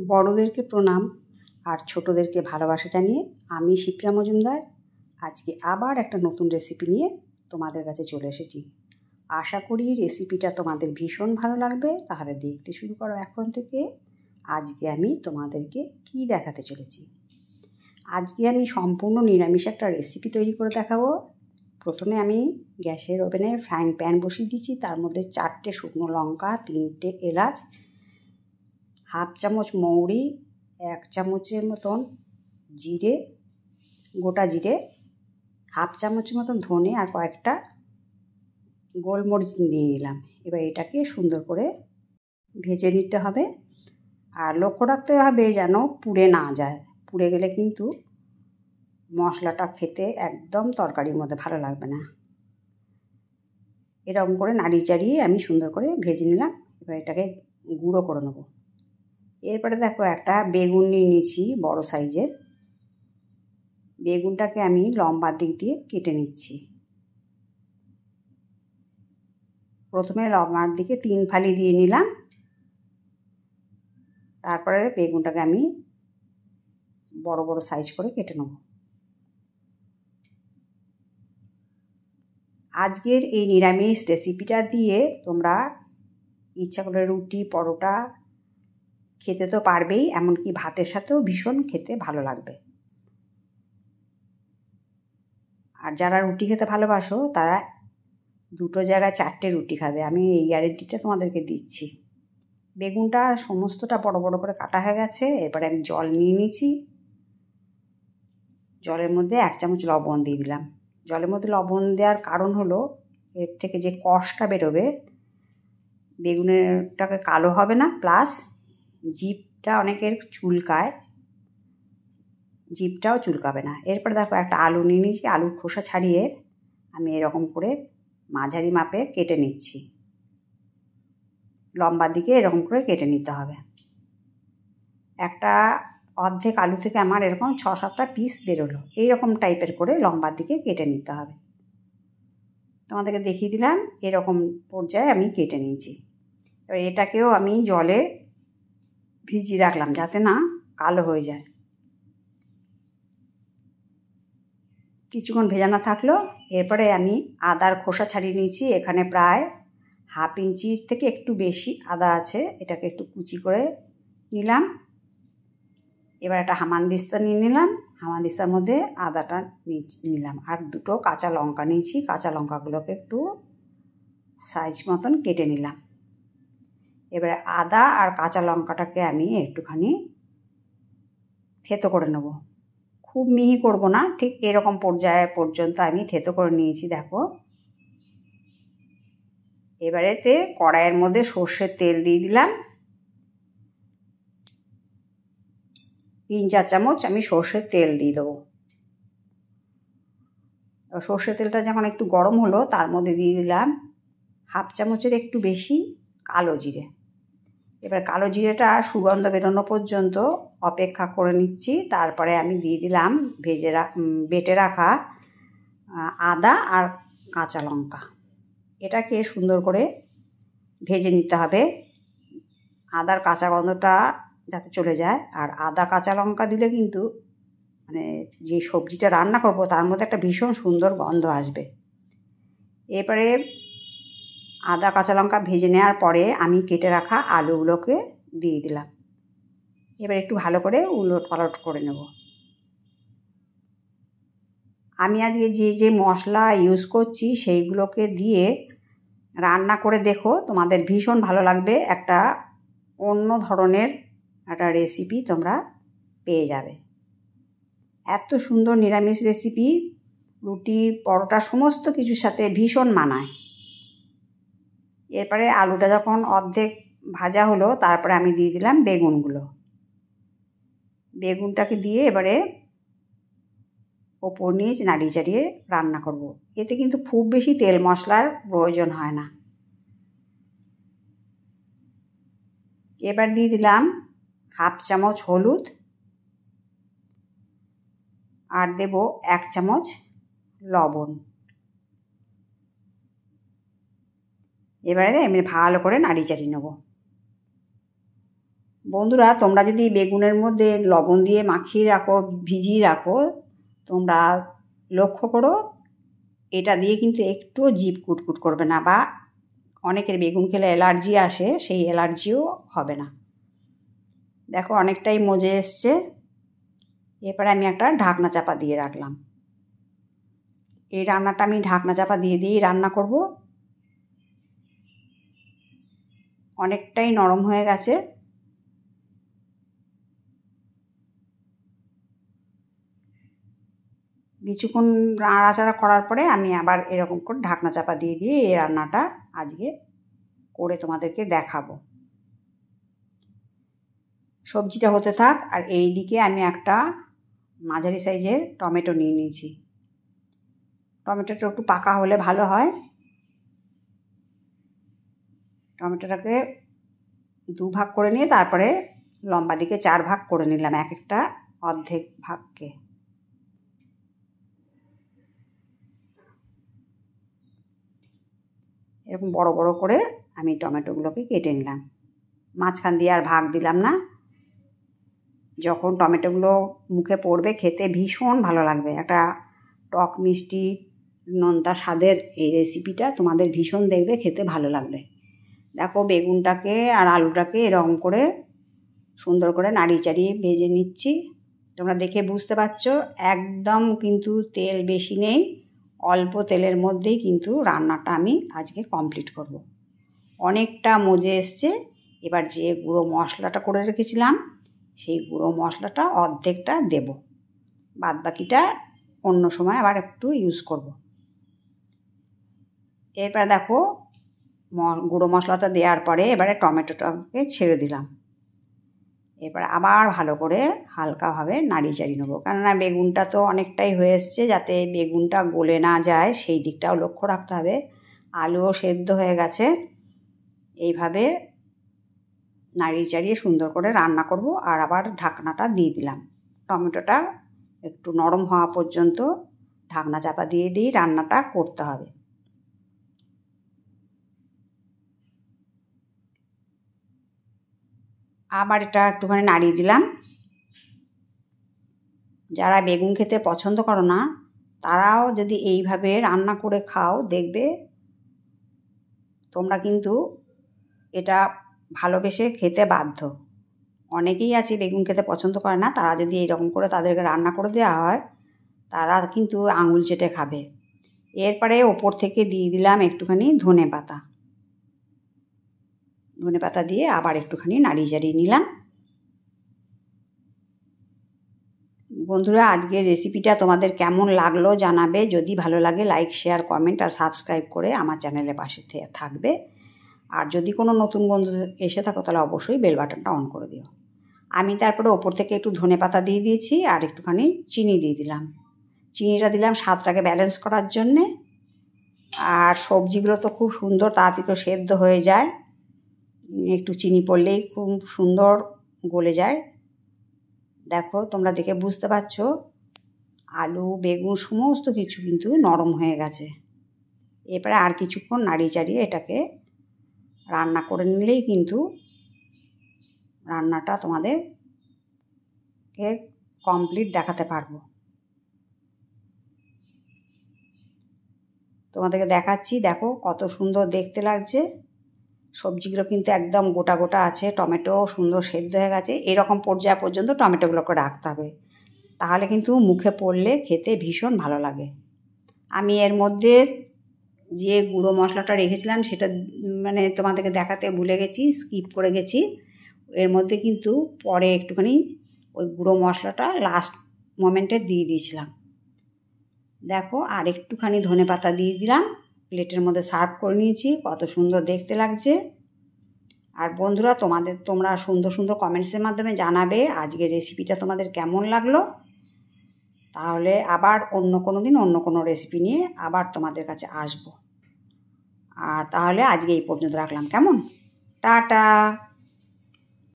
বড়দেরকে প্রণাম আর ছোটদেরকে ভালোবাসা জানিয়ে আমি শিপ্রা মজুমদার আজকে আবার একটা নতুন রেসিপি নিয়ে তোমাদের কাছে চলে এসেছি। আশা করি রেসিপিটা তোমাদের ভীষণ ভালো লাগবে। তাহলে দেখতে শুরু করো এখন থেকে। আজকে আমি তোমাদেরকে কি দেখাতে চলেছি। আজকে আমি সম্পূর্ণ নিরামিষ একটা রেসিপি তৈরি করে দেখাবো। প্রথমে আমি গ্যাসের ওভেনে ফ্রাইং প্যান বসিয়ে দিচ্ছি। তার মধ্যে 4টে শুকনো লঙ্কা, 3টে এলাচ, হাফ চামচ মৌরি, 1 চামচের মতন জিরে, গোটা জিরে, হাফ চামচের মতন ধনে আর কয়েকটা গোলমরিচ দিয়ে নিলাম। এবার এটাকে সুন্দর করে ভেজে নিতে হবে। আর লক্ষ্য রাখতে হবে যেন পুড়ে না যায়। পুড়ে গেলে কিন্তু মশলাটা খেতে একদম তরকারির মধ্যে ভালো লাগবে না। এরকম করে নাড়িয়ে চাড়িয়ে আমি সুন্দর করে ভেজে নিলাম। এবার এটাকে গুঁড়ো করে নেব। এরপরে দেখো একটা বেগুন নিয়ে নিয়েছি বড় সাইজের। বেগুনটাকে আমি লম্বার দিক দিয়ে কেটে নিচ্ছি। প্রথমে লম্বার দিকে 3 ফালি দিয়ে নিলাম। তারপরে বেগুনটাকে আমি বড় বড় সাইজ করে কেটে নেব। আজকের এই নিরামিষ রেসিপিটা দিয়ে তোমরা ইচ্ছা করে রুটি, পরোটা খেতে তো পারবেই, এমনকি ভাতের সাথেও ভীষণ খেতে ভালো লাগবে। আর যারা রুটি খেতে ভালোবাসো তারা 2টো জায়গায় 4টে রুটি খাবে, আমি এই গ্যারেন্টিটা তোমাদেরকে দিচ্ছি। বেগুনটা সমস্তটা বড় বড় করে কাটা হয়ে গেছে। এরপরে আমি জল নিয়ে নিয়েছি। জলের মধ্যে 1 চামচ লবণ দিয়ে দিলাম। জলের মধ্যে লবণ দেওয়ার কারণ হলো এর থেকে যে কষটা বেরোবে, বেগুনেরটাকে কালো হবে না, প্লাস জিভটা অনেকের চুলকায়, জিভটাও চুলকাবে না। এরপরে দেখো একটা আলু নিয়ে নিয়েছি। আলুর খোসা ছাড়িয়ে আমি এরকম করে মাঝারি মাপে কেটে নিচ্ছি। লম্বার দিকে এরকম করে কেটে নিতে হবে। একটা অর্ধেক আলু থেকে আমার এরকম 6-7টা পিস বেরোলো। এইরকম টাইপের করে লম্বার দিকে কেটে নিতে হবে। তোমাদেরকে দেখিয়ে দিলাম। এরকম পর্যায়ে আমি কেটে নিয়েছি। এবার এটাকেও আমি জলে ভিজিয়ে রাখলাম যাতে না কালো হয়ে যায়। কিছুক্ষণ ভেজানো থাকলো। এরপরে আমি আদার খোসা ছাড়িয়ে নিয়েছি। এখানে প্রায় হাফ ইঞ্চির থেকে একটু বেশি আদা আছে। এটাকে একটু কুচি করে নিলাম। এবার একটা হামানদিস্তা নিয়ে নিলাম। হামানদিস্তার মধ্যে আদাটা নিলাম। আর 2টো কাঁচা লঙ্কা নিয়েছি। কাঁচা লঙ্কাগুলোকে একটু সাইজ মতন কেটে নিলাম। এবারে আদা আর কাঁচা লঙ্কাটাকে আমি একটুখানি থেতো করে নেব। খুব মিহি করব না, ঠিক এরকম পর্যায়ে পর্যন্ত আমি থেতো করে নিয়েছি। দেখো, এবারেতে কড়াইয়ের মধ্যে সর্ষের তেল দিয়ে দিলাম। 3-4 চামচ আমি সর্ষের তেল দিয়ে দেবো। সর্ষের তেলটা যখন একটু গরম হলো তার মধ্যে দিয়ে দিলাম হাফ চামচের একটু বেশি কালো জিরে। এবার কালো জিরেটা সুগন্ধ বেরোনো পর্যন্ত অপেক্ষা করে নিচ্ছি। তারপরে আমি দিয়ে দিলাম বেটে রাখা আদা আর কাঁচা লঙ্কা। এটাকে সুন্দর করে ভেজে নিতে হবে, আদার কাঁচা গন্ধটা যাতে চলে যায়। আর আদা কাঁচা লঙ্কা দিলে কিন্তু মানে যে সবজিটা রান্না করব তার মধ্যে একটা ভীষণ সুন্দর গন্ধ আসবে। এরপরে আদা কাঁচা লঙ্কা ভেজে নেওয়ার পরে আমি কেটে রাখা আলুগুলোকে দিয়ে দিলাম। এবার একটু ভালো করে উলট পালট করে নেব। আমি আজকে যে মশলা ইউজ করছি সেইগুলোকে দিয়ে রান্না করে দেখো, তোমাদের ভীষণ ভালো লাগবে। একটা অন্য ধরনের একটা রেসিপি তোমরা পেয়ে যাবে। এত সুন্দর নিরামিষ রেসিপি রুটি, পরোটা সমস্ত কিছুর সাথে ভীষণ মানায়। এরপরে আলুটা যখন অর্ধেক ভাজা হলো তারপরে আমি দিয়ে দিলাম বেগুনগুলো। বেগুনটাকে দিয়ে এবারে ওপর নিচ নাড়িয়ে চাড়িয়ে রান্না করব। এতে কিন্তু খুব বেশি তেল মশলার প্রয়োজন হয় না। এবার দিয়ে দিলাম হাফ চামচ হলুদ আর দেব 1 চামচ লবণ। এবারে আমি ভালো করে নাড়িয়ে চাড়িয়ে নেব। বন্ধুরা, তোমরা যদি বেগুনের মধ্যে লবণ দিয়ে মাখিয়ে রাখো, ভিজিয়ে রাখো, তোমরা লক্ষ্য করো এটা দিয়ে কিন্তু একটুও জিভ কুটকুট করবে না, বা অনেকের বেগুন খেলে অ্যালার্জি আসে, সেই অ্যালার্জিও হবে না। দেখো অনেকটাই মজে এসছে। এরপরে আমি একটা ঢাকনা চাপা দিয়ে রাখলাম। এই রান্নাটা আমি ঢাকনা চাপা দিয়ে দিয়েই রান্না করব। অনেকটাই নরম হয়ে গেছে। কিছুক্ষণ নাড়াচাড়া করার পরে আমি আবার এরকম করে ঢাকনা চাপা দিয়ে দিয়ে এই রান্নাটা আজকে করে তোমাদেরকে দেখাবো। সবজিটা হতে থাক, আর এই দিকে আমি একটা মাঝারি সাইজের টমেটো নিয়ে নিয়েছি। টমেটোটা একটু পাকা হলে ভালো হয়। টমেটোটাকে 2 ভাগ করে নিয়ে তারপরে লম্বা দিকে 4 ভাগ করে নিলাম, এক একটা অর্ধেক ভাগকে। এরকম বড় বড় করে আমি টমেটোগুলোকে কেটে নিলাম। মাঝখান দিয়ে আর ভাগ দিলাম না। যখন টমেটোগুলো মুখে পড়বে খেতে ভীষণ ভালো লাগবে। একটা টক মিষ্টি নোনতা স্বাদের এই রেসিপিটা তোমাদের ভীষণ দেখবে খেতে ভালো লাগবে। দেখো বেগুনটাকে আর আলুটাকে এরকম করে সুন্দর করে নাড়িয়ে চাড়িয়ে ভেজে নিচ্ছি। তোমরা দেখে বুঝতে পারছো একদম কিন্তু তেল বেশি নেই, অল্প তেলের মধ্যেই কিন্তু রান্নাটা আমি আজকে কমপ্লিট করব। অনেকটা মজে এসছে। এবার যে গুঁড়ো মশলাটা করে রেখেছিলাম সেই গুঁড়ো মশলাটা অর্ধেকটা দেব, বাদ বাকিটা অন্য সময় আবার একটু ইউজ করব। এরপর দেখো গুঁড়ো মশলাটা দেওয়ার পরে এবারে টমেটোটাকে ছেড়ে দিলাম। এবার আবার ভালো করে হালকাভাবে নাড়িয়ে চাড়িয়ে নেবো, কেননা বেগুনটা তো অনেকটাই হয়ে এসছে, যাতে বেগুনটা গলে না যায় সেই দিকটাও লক্ষ্য রাখতে হবে। আলুও সেদ্ধ হয়ে গেছে। এইভাবে নাড়িয়ে চাড়িয়ে সুন্দর করে রান্না করব। আর আবার ঢাকনাটা দিয়ে দিলাম। টমেটোটা একটু নরম হওয়া পর্যন্ত ঢাকনা চাপা দিয়ে দিয়ে রান্নাটা করতে হবে। আবার এটা একটুখানি নাড়িয়ে দিলাম। যারা বেগুন খেতে পছন্দ করো না তারাও যদি এইভাবে রান্না করে খাও, দেখবে তোমরা কিন্তু এটা ভালোবেসে খেতে বাধ্য। অনেকেই আছে বেগুন খেতে পছন্দ করে না, তারা যদি এইরকম করে তাদেরকে রান্না করে দেওয়া হয় তারা কিন্তু আঙুল চেটে খাবে। এরপরে ওপর থেকে দিয়ে দিলাম একটুখানি ধনেপাতা। ধনেপাতা দিয়ে আবার একটুখানি নাড়িয়ে চাড়িয়ে নিলাম। বন্ধুরা, আজকের রেসিপিটা তোমাদের কেমন লাগলো জানাবে। যদি ভালো লাগে লাইক, শেয়ার, কমেন্ট আর সাবস্ক্রাইব করে আমার চ্যানেলের পাশে থাকবে। আর যদি কোনো নতুন বন্ধু এসে থাকো তাহলে অবশ্যই বেল বাটনটা অন করে দিও। আমি তারপরে ওপর থেকে একটু ধনেপাতা দিয়ে দিয়েছি আর একটুখানি চিনি দিয়ে দিলাম। চিনিটা দিলাম স্বাদটাকে ব্যালেন্স করার জন্যে। আর সবজিগুলো তো খুব সুন্দর তাড়াতাড়ি করে সেদ্ধ হয়ে যায়, একটু চিনি পড়লেই খুব সুন্দর গলে যায়। দেখো তোমরা দেখে বুঝতে পারছো আলু, বেগুন সমস্ত কিছু কিন্তু নরম হয়ে গেছে। এরপরে আর কিছুক্ষণ নাড়িয়ে চাড়িয়ে এটাকে রান্না করে নিলেই কিন্তু রান্নাটা তোমাদেরকে কমপ্লিট দেখাতে পারবো। তোমাদেরকে দেখাচ্ছি, দেখো কত সুন্দর দেখতে লাগছে। সবজিগুলো কিন্তু একদম গোটা গোটা আছে, টমেটো সুন্দর সেদ্ধ হয়ে গেছে। এরকম পর্যায় পর্যন্ত টমেটোগুলোকে রাখতে হবে, তাহলে কিন্তু মুখে পড়লে খেতে ভীষণ ভালো লাগে। আমি এর মধ্যে যে গুঁড়ো মশলাটা রেখেছিলাম সেটা মানে তোমাদেরকে দেখাতে ভুলে গেছি, স্কিপ করে গেছি। এর মধ্যে কিন্তু পরে একটুখানি ওই গুঁড়ো মশলাটা লাস্ট মোমেন্টে দিয়ে দিয়েছিলাম। দেখো আর একটুখানি ধনেপাতা দিয়ে দিলাম। প্লেটের মধ্যে সার্ভ করে নিয়েছি। কত সুন্দর দেখতে লাগছে। আর বন্ধুরা, তোমরা সুন্দর সুন্দর কমেন্টসের মাধ্যমে জানাবে আজকের রেসিপিটা তোমাদের কেমন লাগলো। তাহলে আবার অন্য কোনো দিন অন্য কোনো রেসিপি নিয়ে আবার তোমাদের কাছে আসবো। আর তাহলে আজকে এই পর্যন্ত রাখলাম, কেমন? টাটা।